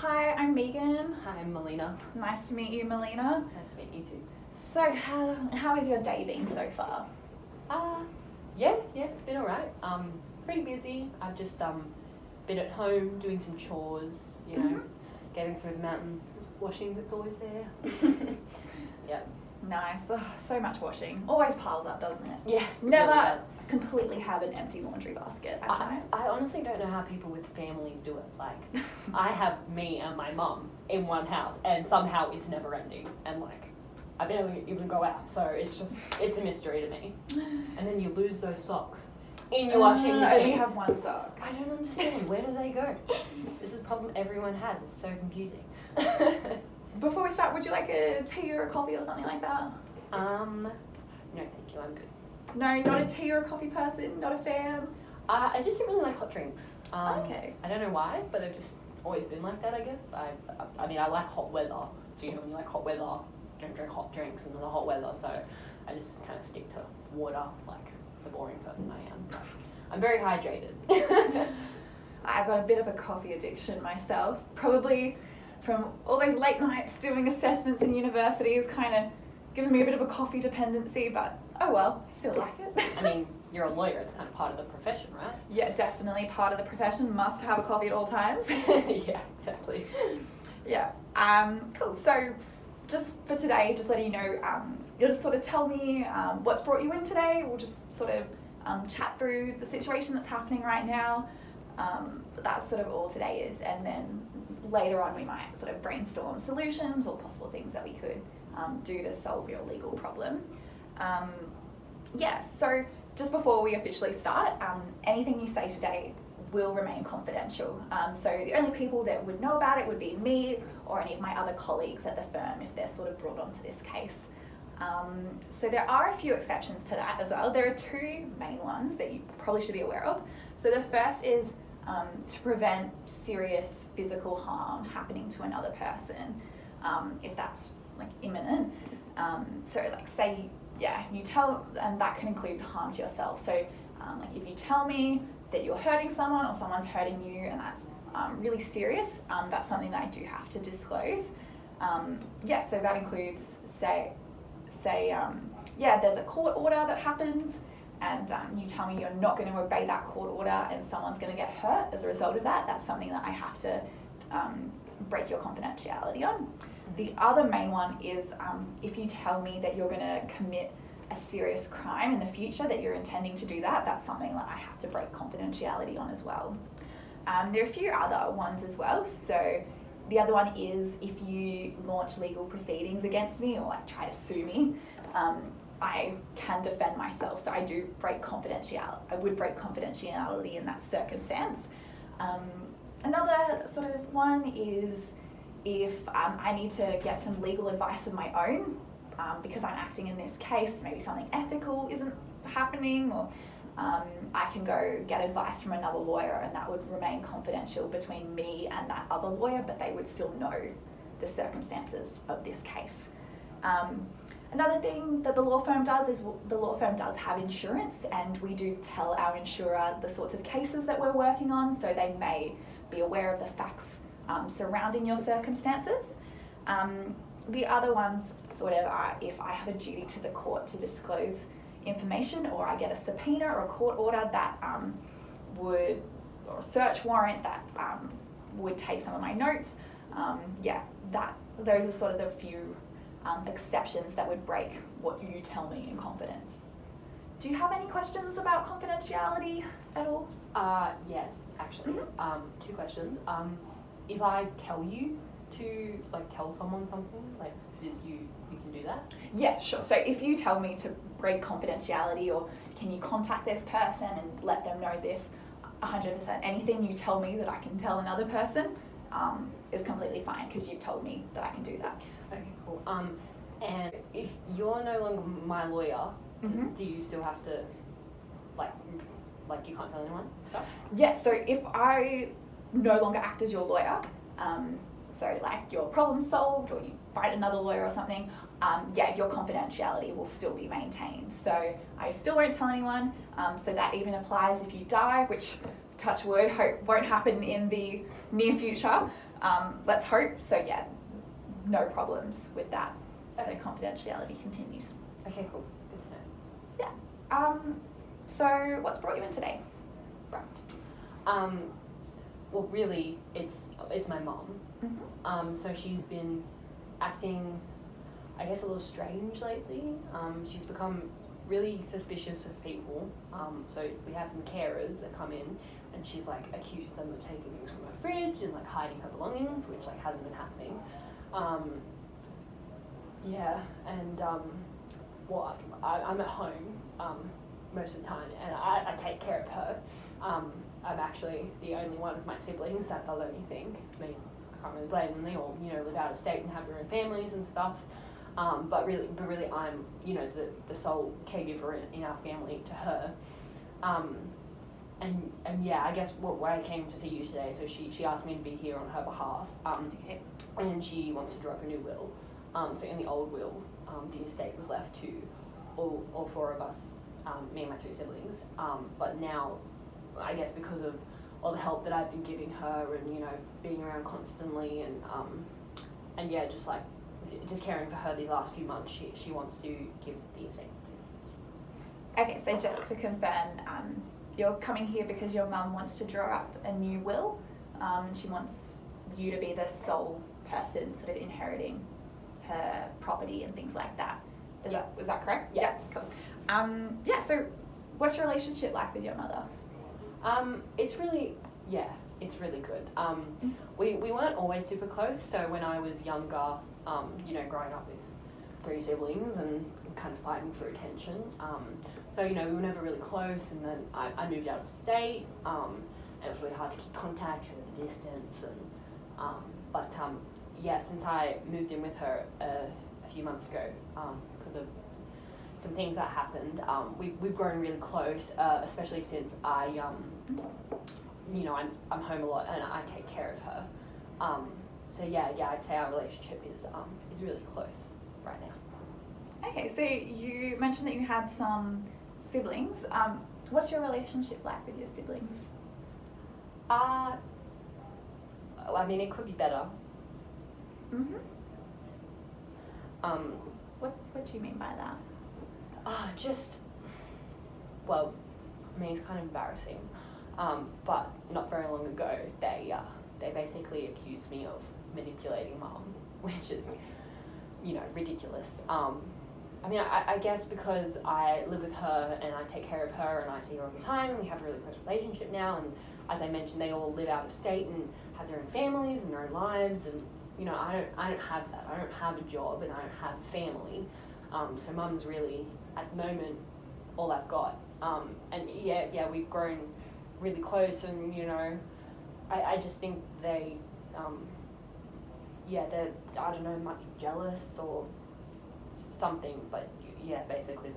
Hi, I'm Megan. Hi, I'm Melina. Nice to meet you, Melina. Nice to meet you too. So, how is your day been so far? Yeah, it's been alright. Pretty busy. I've just been at home doing some chores, getting through the mountain of washing that's always there. Yeah. Nice. Oh, so much washing. Always piles up, doesn't it? Yeah, Never really does. completely have an empty laundry basket, I find. I honestly don't know how people with families do it. Like, I have me and my mum in one house, and somehow it's never ending. And I barely even go out, so it's a mystery to me. And then you lose those socks in your washing machine. I only have one sock. I don't understand. Where do they go? This is a problem everyone has. It's so confusing. Before we start, would you like a tea or a coffee or something like that? No, thank you. I'm good. No, not a tea or a coffee person, not a fan. I just don't really like hot drinks. Okay. I don't know why, but I've just always been like that, I guess. I mean, I like hot weather. So, when you like hot weather, you don't drink hot drinks in the hot weather. So I just kind of stick to water like the boring person I am. But I'm very hydrated. I've got a bit of a coffee addiction myself. Probably from all those late nights doing assessments in universities, kind of giving me a bit of a coffee dependency, but oh well, still like it. I mean, you're a lawyer, it's kind of part of the profession, right? Yeah, definitely part of the profession, must have a coffee at all times. Yeah, exactly. Yeah, cool. So just for today, just letting you know, you'll just sort of tell me what's brought you in today. We'll just sort of chat through the situation that's happening right now. But that's sort of all today is, and then later on we might sort of brainstorm solutions or possible things that we could do to solve your legal problem. So just before we officially start, anything you say today will remain confidential. So the only people that would know about it would be me or any of my other colleagues at the firm if they're sort of brought onto this case. So there are a few exceptions to that as well. There are two main ones that you probably should be aware of. So the first is to prevent serious physical harm happening to another person, if that's imminent. So say, you tell, and that can include harm to yourself. So if you tell me that you're hurting someone or someone's hurting you and that's really serious, that's something that I do have to disclose. So that includes, say, there's a court order that happens and you tell me you're not going to obey that court order and someone's going to get hurt as a result of that. That's something that I have to break your confidentiality on. The other main one is if you tell me that you're going to commit a serious crime in the future, that you're intending to do that, that's something that I have to break confidentiality on as well. There are a few other ones as well. So the other one is if you launch legal proceedings against me or try to sue me, I can defend myself. So I do break confidentiality. I would break confidentiality in that circumstance. Another sort of one is if I need to get some legal advice of my own, because I'm acting in this case, maybe something ethical isn't happening, or I can go get advice from another lawyer and that would remain confidential between me and that other lawyer, but they would still know the circumstances of this case. Another thing that the law firm does is the law firm does have insurance, and we do tell our insurer the sorts of cases that we're working on, so they may be aware of the facts surrounding your circumstances. The other ones sort of are if I have a duty to the court to disclose information, or I get a subpoena or a court order that or a search warrant that would take some of my notes. Those are sort of the few exceptions that would break what you tell me in confidence. Do you have any questions about confidentiality at all? Yes, actually. Two questions. If I tell you to tell someone something, you can do that? Yeah, sure. So if you tell me to break confidentiality, or can you contact this person and let them know this, 100%. Anything you tell me that I can tell another person is completely fine, because you've told me that I can do that. Okay, cool. And if you're no longer my lawyer, do you still have to, you can't tell anyone stuff? Yes, so if I no longer act as your lawyer, so your problem's solved or you find another lawyer or something, your confidentiality will still be maintained. So I still won't tell anyone. So that even applies if you die, which, touch wood, hope won't happen in the near future. Let's hope. So yeah, no problems with that. Okay. So confidentiality continues. Okay, cool. Good to know. So what's brought you in today? Right. Well, really, it's my mom. Mm-hmm. So she's been acting, I guess, a little strange lately. She's become really suspicious of people. So we have some carers that come in, and she's like accuses them of taking things from her fridge and like hiding her belongings, which like hasn't been happening. Yeah, and well, I'm at home most of the time, and I take care of her. I'm actually the only one of my siblings that does anything. I mean, I can't really blame them. They all, live out of state and have their own families and stuff. But really, I'm, the sole caregiver in our family to her. And yeah, I guess why I came to see you today. So she asked me to be here on her behalf. Okay. And she wants to draw up a new will. So in the old will, the estate was left to all four of us, me and my three siblings. But now, I guess because of all the help that I've been giving her and, being around constantly and yeah, just caring for her these last few months, she wants to give the estate to me. Okay, so just to confirm, you're coming here because your mum wants to draw up a new will. She wants you to be the sole person sort of inheriting her property and things like that. Was that correct? Yeah. Cool. So what's your relationship like with your mother? It's really good. We weren't always super close, so when I was younger, growing up with three siblings and kind of fighting for attention, so we were never really close, and then I moved out of state, and it was really hard to keep contact because of the distance, and since I moved in with her a few months ago, because of some things that happened, we've grown really close, especially since I'm home a lot and I take care of her. So I'd say our relationship is really close right now. Okay, so you mentioned that you had some siblings. What's your relationship like with your siblings? It could be better. Mm-hmm. What do you mean by that? It's kind of embarrassing. But not very long ago, they basically accused me of manipulating Mum, which is, ridiculous. I guess because I live with her and I take care of her and I see her all the time and we have a really close relationship now, and as I mentioned, they all live out of state and have their own families and their own lives, and I don't have that. I don't have a job and I don't have family. So Mum's really, at the moment, all I've got. We've grown really close, and I just think they they're, I don't know, might be jealous or something, but basically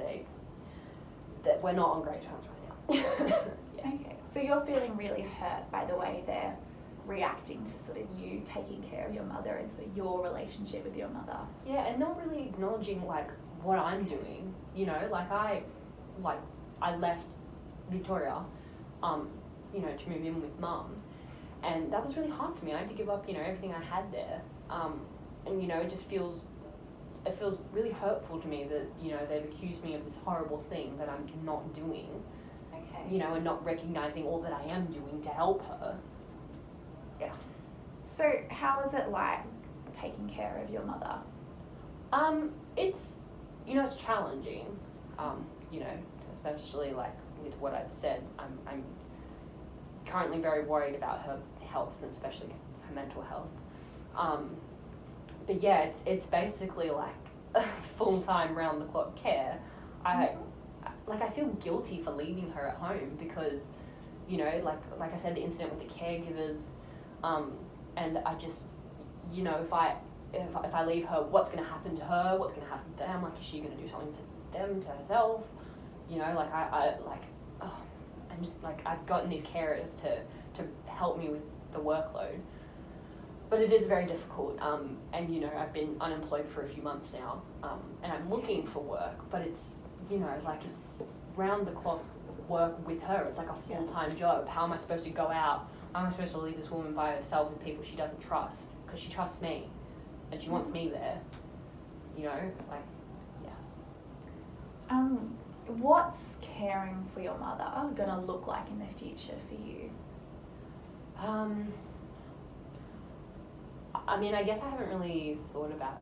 that we're not on great terms right now. Yeah. Okay, so you're feeling really hurt by the way they're reacting to sort of you taking care of your mother and sort of your relationship with your mother. Yeah, and not really acknowledging what I'm doing. I left Victoria, to move in with Mum, and that was really hard for me. I had to give up, everything I had there, and it just feels really hurtful to me that they've accused me of this horrible thing that I'm not doing. Okay. And not recognizing all that I am doing to help her. Yeah. So how is it like taking care of your mother? It's it's challenging. Especially with what I've said. I'm currently very worried about her health, and especially her mental health. But yeah, it's basically like full-time round-the-clock care. I feel guilty for leaving her at home because, like I said, the incident with the caregivers, and I just, if I leave her, what's going to happen to her? What's going to happen to them? Is she going to do something to them, to herself? I'm just I've gotten these carers to help me with the workload, but it is very difficult. And I've been unemployed for a few months now, and I'm looking for work, but it's it's round the clock work with her. It's like a full-time job. How am I supposed to go out I'm supposed to leave this woman by herself with people she doesn't trust because she trusts me and she wants me there. You know, like, yeah. What's caring for your mother gonna look like in the future for you? I mean, I guess I haven't really thought about